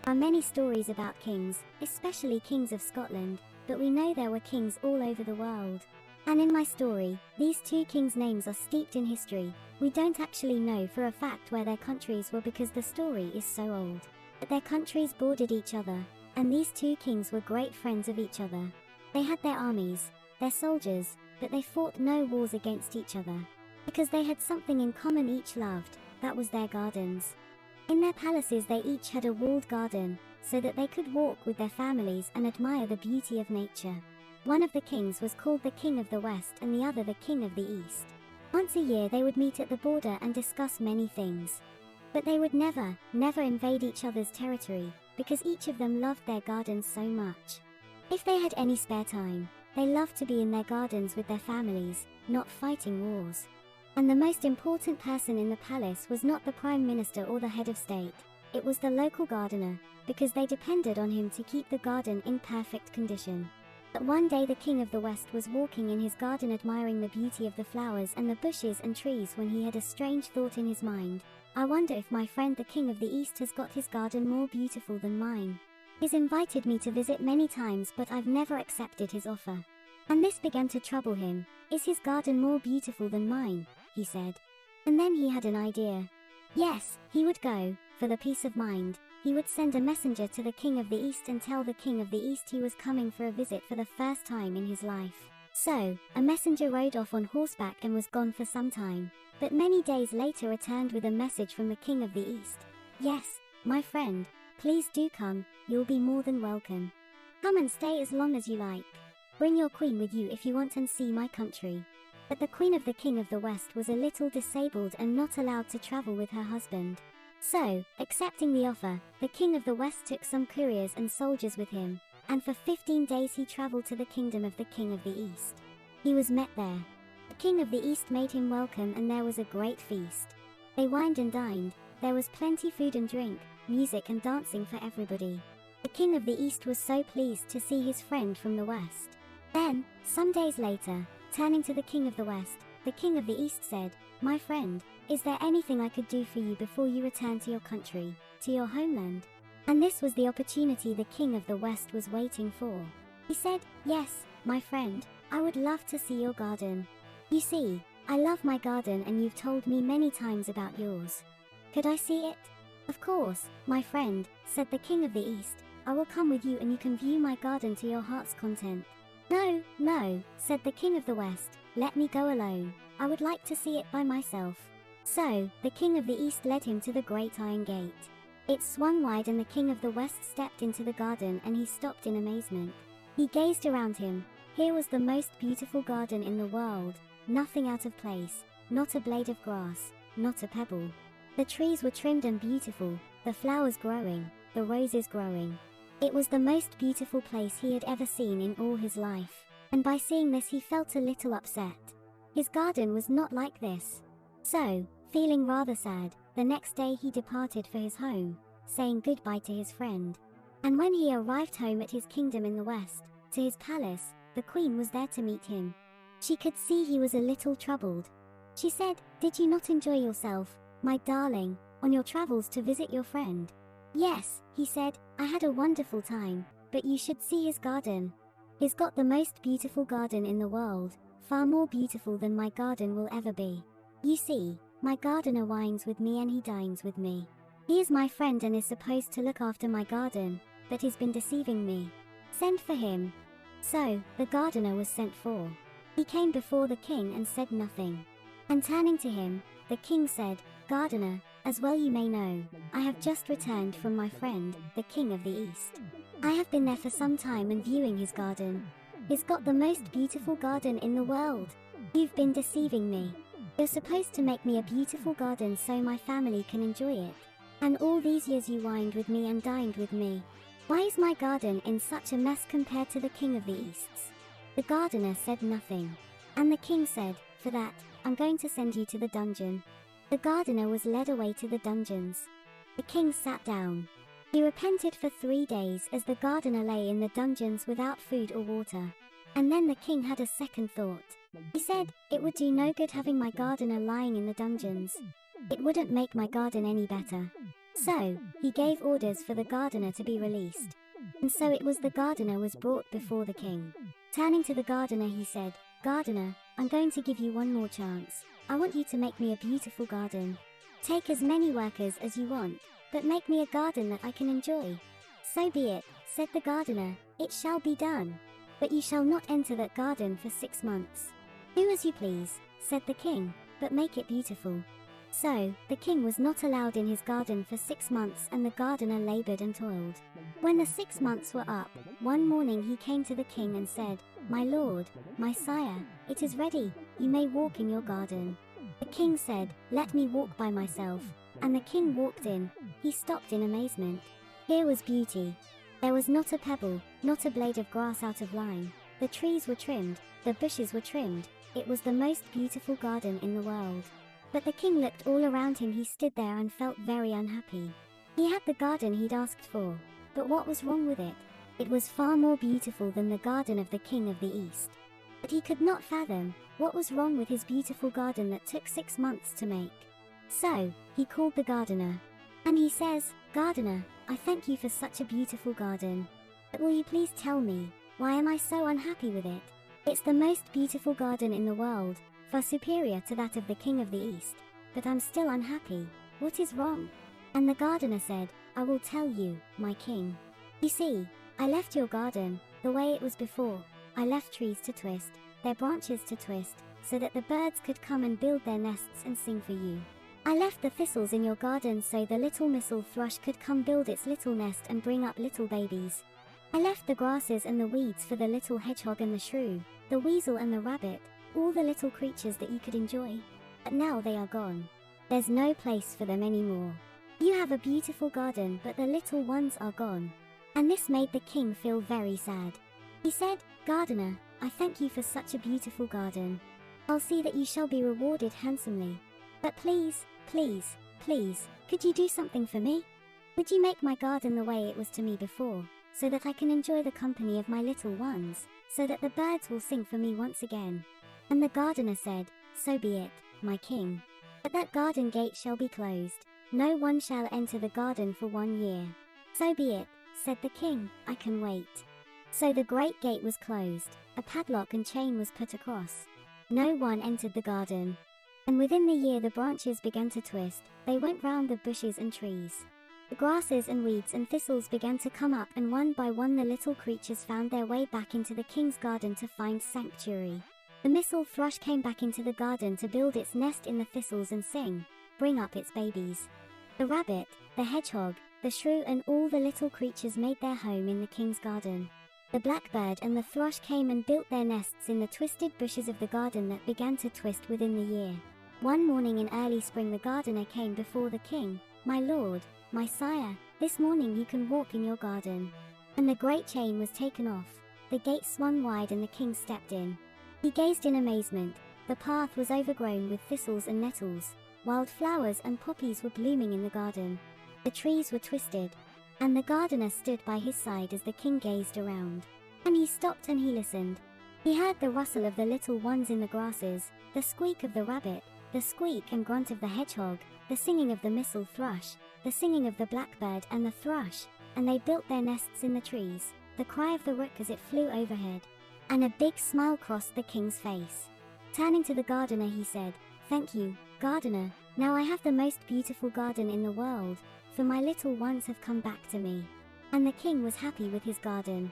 There are many stories about kings, especially kings of Scotland, but we know there were kings all over the world. And in my story, these two kings' names are steeped in history. We don't actually know for a fact where their countries were because the story is so old. But their countries bordered each other, and these two kings were great friends of each other. They had their armies, their soldiers, but they fought no wars against each other. Because they had something in common each loved, that was their gardens. In their palaces they each had a walled garden, so that they could walk with their families and admire the beauty of nature. One of the kings was called the King of the West and the other the King of the East. Once a year they would meet at the border and discuss many things. But they would never invade each other's territory, because each of them loved their gardens so much. If they had any spare time, they loved to be in their gardens with their families, not fighting wars. And the most important person in the palace was not the prime minister or the head of state, it was the local gardener, because they depended on him to keep the garden in perfect condition. But one day the King of the West was walking in his garden admiring the beauty of the flowers and the bushes and trees when he had a strange thought in his mind. I wonder if my friend the King of the East has got his garden more beautiful than mine. He's invited me to visit many times but I've never accepted his offer. And this began to trouble him. Is his garden more beautiful than mine? He said. And then he had an idea. Yes, he would go, for the peace of mind. He would send a messenger to the King of the East and tell the King of the East he was coming for a visit for the first time in his life. So, a messenger rode off on horseback and was gone for some time, but many days later returned with a message from the King of the East. Yes, my friend, please do come, you'll be more than welcome. Come and stay as long as you like. Bring your queen with you if you want and see my country. But the queen of the King of the West was a little disabled and not allowed to travel with her husband. So, accepting the offer, the King of the West took some couriers and soldiers with him, and for 15 days he traveled to the kingdom of the King of the East. He was met there. The King of the East made him welcome and there was a great feast. They wined and dined, there was plenty food and drink, music and dancing for everybody. The King of the East was so pleased to see his friend from the West. Then, some days later, turning to the King of the West, the King of the East said, "My friend, is there anything I could do for you before you return to your country, to your homeland?" And this was the opportunity the King of the West was waiting for. He said, "Yes, my friend, I would love to see your garden. You see, I love my garden and you've told me many times about yours. Could I see it?" "Of course, my friend," said the King of the East, "I will come with you and you can view my garden to your heart's content." "No, no," said the King of the West, "let me go alone. I would like to see it by myself." So, the King of the East led him to the great iron gate. It swung wide and the King of the West stepped into the garden and he stopped in amazement. He gazed around him. Here was the most beautiful garden in the world, nothing out of place, not a blade of grass, not a pebble. The trees were trimmed and beautiful, the flowers growing, the roses growing. It was the most beautiful place he had ever seen in all his life, and by seeing this he felt a little upset. His garden was not like this. So, feeling rather sad, the next day he departed for his home, saying goodbye to his friend. And when he arrived home at his kingdom in the west, to his palace, the queen was there to meet him. She could see he was a little troubled. She said, "Did you not enjoy yourself, my darling, on your travels to visit your friend?" "Yes," he said, "I had a wonderful time, but you should see his garden. He's got the most beautiful garden in the world, far more beautiful than my garden will ever be. You see, my gardener wines with me and he dines with me. He is my friend and is supposed to look after my garden, but he's been deceiving me. Send for him." So, the gardener was sent for. He came before the king and said nothing. And turning to him, the king said, "Gardener, as well you may know, I have just returned from my friend, the King of the East. I have been there for some time and viewing his garden. He's got the most beautiful garden in the world. You've been deceiving me. You're supposed to make me a beautiful garden so my family can enjoy it. And all these years you wined with me and dined with me. Why is my garden in such a mess compared to the King of the East's?" The gardener said nothing. And the king said, "For that, I'm going to send you to the dungeon." The gardener was led away to the dungeons. The king sat down. He repented for 3 days as the gardener lay in the dungeons without food or water. And then the king had a second thought. He said, "It would do no good having my gardener lying in the dungeons. It wouldn't make my garden any better. So, he gave orders for the gardener to be released. And so it was the gardener was brought before the king. Turning to the gardener he said, "Gardener, I'm going to give you one more chance. I want you to make me a beautiful garden. Take as many workers as you want, but make me a garden that I can enjoy." "So be it," said the gardener, "it shall be done. But you shall not enter that garden for 6 months." "Do as you please," said the king, "but make it beautiful." So, the king was not allowed in his garden for 6 months, and the gardener labored and toiled. When the 6 months were up, one morning he came to the king and said, "My lord, my sire, it is ready, you may walk in your garden." The king said, "Let me walk by myself." And the king walked in. He stopped in amazement. Here was beauty. There was not a pebble, not a blade of grass out of line. The trees were trimmed, the bushes were trimmed. It was the most beautiful garden in the world. But the king looked all around him. He stood there and felt very unhappy. He had the garden he'd asked for, but what was wrong with it? It was far more beautiful than the garden of the king of the east. But he could not fathom what was wrong with his beautiful garden that took 6 months to make. So, he called the gardener. And he says, "Gardener, I thank you for such a beautiful garden. But will you please tell me, why am I so unhappy with it? It's the most beautiful garden in the world, far superior to that of the king of the east. But I'm still unhappy. What is wrong?" And the gardener said, "I will tell you, my king. You see, I left your garden the way it was before. I left trees to twist, their branches to twist, so that the birds could come and build their nests and sing for you. I left the thistles in your garden so the little missel thrush could come build its little nest and bring up little babies. I left the grasses and the weeds for the little hedgehog and the shrew, the weasel and the rabbit, all the little creatures that you could enjoy. But now they are gone. There's no place for them anymore. You have a beautiful garden, but the little ones are gone." And this made the king feel very sad. He said, "Gardener, I thank you for such a beautiful garden. I'll see that you shall be rewarded handsomely. But please, please, please, could you do something for me? Would you make my garden the way it was to me before, so that I can enjoy the company of my little ones, so that the birds will sing for me once again?" And the gardener said, "So be it, my king. But that garden gate shall be closed. No one shall enter the garden for 1 year." "So be it," said the king, "I can wait." So the great gate was closed, a padlock and chain was put across. No one entered the garden. And within the year the branches began to twist, they went round the bushes and trees. The grasses and weeds and thistles began to come up, and one by one the little creatures found their way back into the king's garden to find sanctuary. The missel thrush came back into the garden to build its nest in the thistles and sing, bring up its babies. The rabbit, the hedgehog, the shrew and all the little creatures made their home in the king's garden. The blackbird and the thrush came and built their nests in the twisted bushes of the garden that began to twist within the year. One morning in early spring the gardener came before the king. "My lord, my sire, this morning you can walk in your garden." And the great chain was taken off. The gate swung wide and the king stepped in. He gazed in amazement. The path was overgrown with thistles and nettles. Wild flowers and poppies were blooming in the garden. The trees were twisted. And the gardener stood by his side as the king gazed around. And he stopped and he listened. He heard the rustle of the little ones in the grasses, the squeak of the rabbit, the squeak and grunt of the hedgehog, the singing of the missel thrush, the singing of the blackbird and the thrush, and they built their nests in the trees, the cry of the rook as it flew overhead. And a big smile crossed the king's face. Turning to the gardener he said, "Thank you, gardener, now I have the most beautiful garden in the world, for my little ones have come back to me." And the king was happy with his garden.